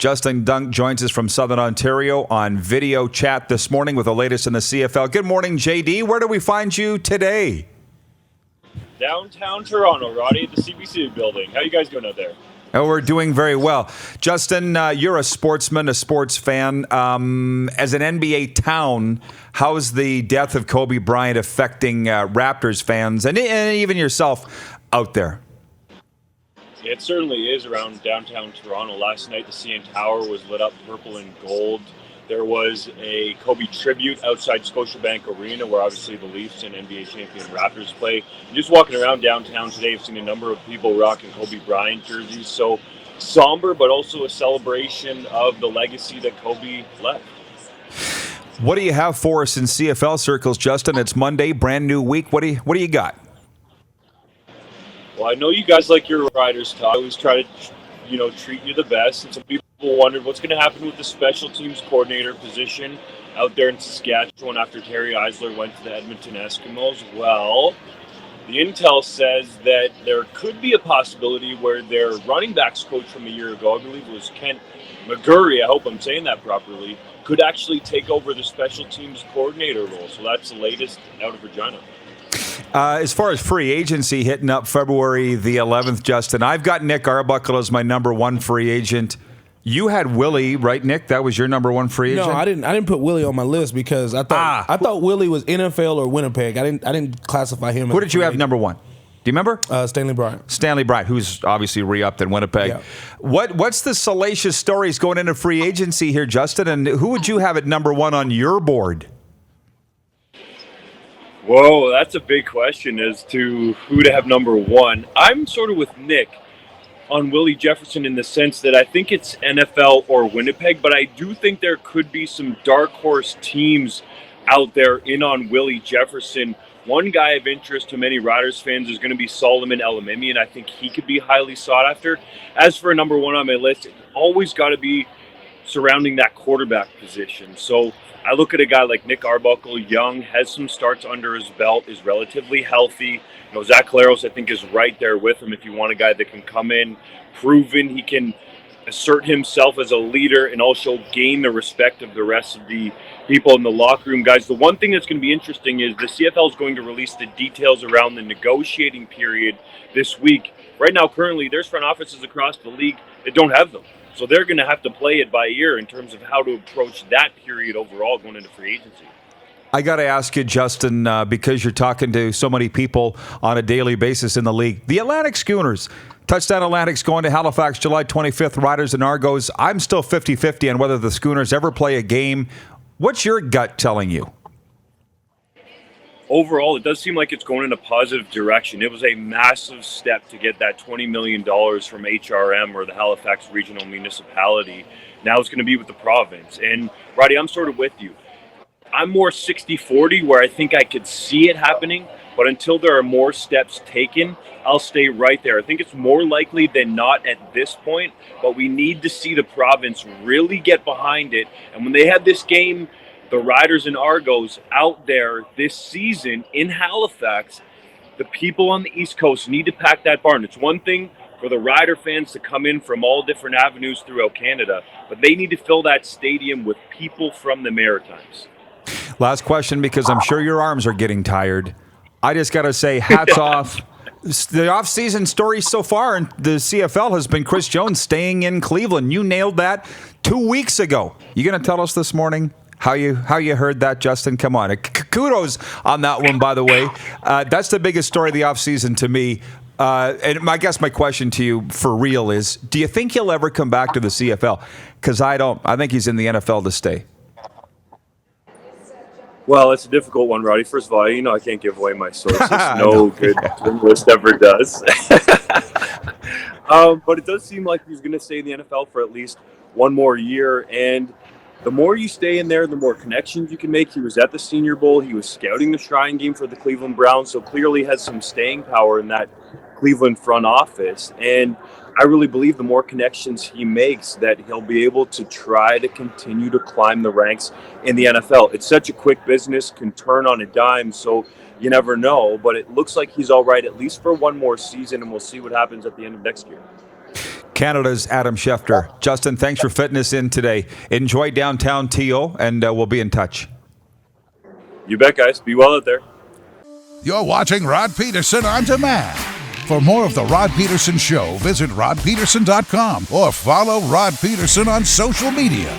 Justin Dunk joins us from Southern Ontario on video chat this morning with the latest in the CFL. Good morning, JD. Where do we find you today? Downtown Toronto, Roddy, at the CBC building. How you guys doing out there? Oh, we're doing very well. Justin, you're a sportsman, a sports fan. As an NBA town, how's the death of Kobe Bryant affecting Raptors fans and even yourself out there? It certainly is around downtown Toronto. Last night, the CN Tower was lit up purple and gold. There was a Kobe tribute outside Scotiabank Arena, where obviously the Leafs and NBA champion Raptors play. And just walking around downtown today, I've seen a number of people rocking Kobe Bryant jerseys. So somber, but also a celebration of the legacy that Kobe left. What do you have for us in CFL circles, Justin? It's Monday, brand new week. What do you got? Well, I know you guys like your riders talk. I always try to, treat you the best. And some people wondered what's going to happen with the special teams coordinator position out there in Saskatchewan after Terry Eisler went to the Edmonton Eskimos. Well, the intel says that there could be a possibility where their running backs coach from a year ago, I believe it was Kent McGurry, I hope I'm saying that properly, could actually take over the special teams coordinator role. So that's the latest out of Regina. As far as free agency hitting up February the 11th, Justin, I've got Nick Arbuckle as my number one free agent. You had Willie, right, Nick? That was your number one free agent? No, I didn't put Willie on my list because I thought Willie was NFL or Winnipeg. I didn't classify him. Who did you have number one? Do you remember? Stanley Bryant. Stanley Bryant, who's obviously re-upped in Winnipeg. Yeah. What's the salacious stories going into free agency here, Justin? And who would you have at number one on your board? Whoa, that's a big question as to who to have number one. I'm sort of with Nick on Willie Jefferson in the sense that I think it's NFL or Winnipeg, but I do think there could be some dark horse teams out there in on Willie Jefferson. One guy of interest to many Riders fans is going to be Solomon Elimimi, and I think he could be highly sought after. As for a number one on my list, it's always got to be surrounding that quarterback position. So I look at a guy like Nick Arbuckle, young, has some starts under his belt, is relatively healthy. Zach Collaros, I think, is right there with him if you want a guy that can come in, proven he can assert himself as a leader and also gain the respect of the rest of the people in the locker room. Guys, the one thing that's going to be interesting is the CFL is going to release the details around the negotiating period this week. Right now, currently, there's front offices across the league that don't have them. So they're going to have to play it by ear in terms of how to approach that period overall going into free agency. I got to ask you, Justin, because you're talking to so many people on a daily basis in the league. The Atlantic Schooners, Touchdown Atlantic's going to Halifax July 25th, Riders and Argos. I'm still 50-50 on whether the Schooners ever play a game. What's your gut telling you? Overall, it does seem like it's going in a positive direction. It was a massive step to get that $20 million from HRM or the Halifax Regional Municipality. Now it's going to be with the province. And, Roddy, I'm sort of with you. I'm more 60-40 where I think I could see it happening, but until there are more steps taken, I'll stay right there. I think it's more likely than not at this point, but we need to see the province really get behind it. And when they had this game, the Riders and Argos out there this season in Halifax, the people on the East Coast need to pack that barn. It's one thing for the Rider fans to come in from all different avenues throughout Canada, but they need to fill that stadium with people from the Maritimes. Last question, because I'm sure your arms are getting tired. I just got to say, hats off. The off-season story so far in the CFL has been Chris Jones staying in Cleveland. You nailed that 2 weeks ago. You going to tell us this morning how you heard that, Justin? Come on. Kudos on that one, by the way. That's the biggest story of the offseason to me. And I guess my question to you for real is, do you think he'll ever come back to the CFL? Because I don't. I think he's in the NFL to stay. Well, it's a difficult one, Roddy. First of all, I can't give away my sources. No good journalist ever does. But it does seem like he's going to stay in the NFL for at least one more year. And the more you stay in there, the more connections you can make. He was at the Senior Bowl. He was scouting the Shrine Game for the Cleveland Browns, so clearly has some staying power in that Cleveland front office. And I really believe the more connections he makes, that he'll be able to try to continue to climb the ranks in the NFL. It's such a quick business, can turn on a dime, so you never know. But it looks like he's all right, at least for one more season, and we'll see what happens at the end of next year. Canada's Adam Schefter. Justin, thanks for fitting us in today. Enjoy downtown TO, and we'll be in touch. You bet, guys. Be well out there. You're watching Rod Pedersen On Demand. For more of The Rod Pedersen Show, visit rodpedersen.com or follow Rod Pedersen on social media.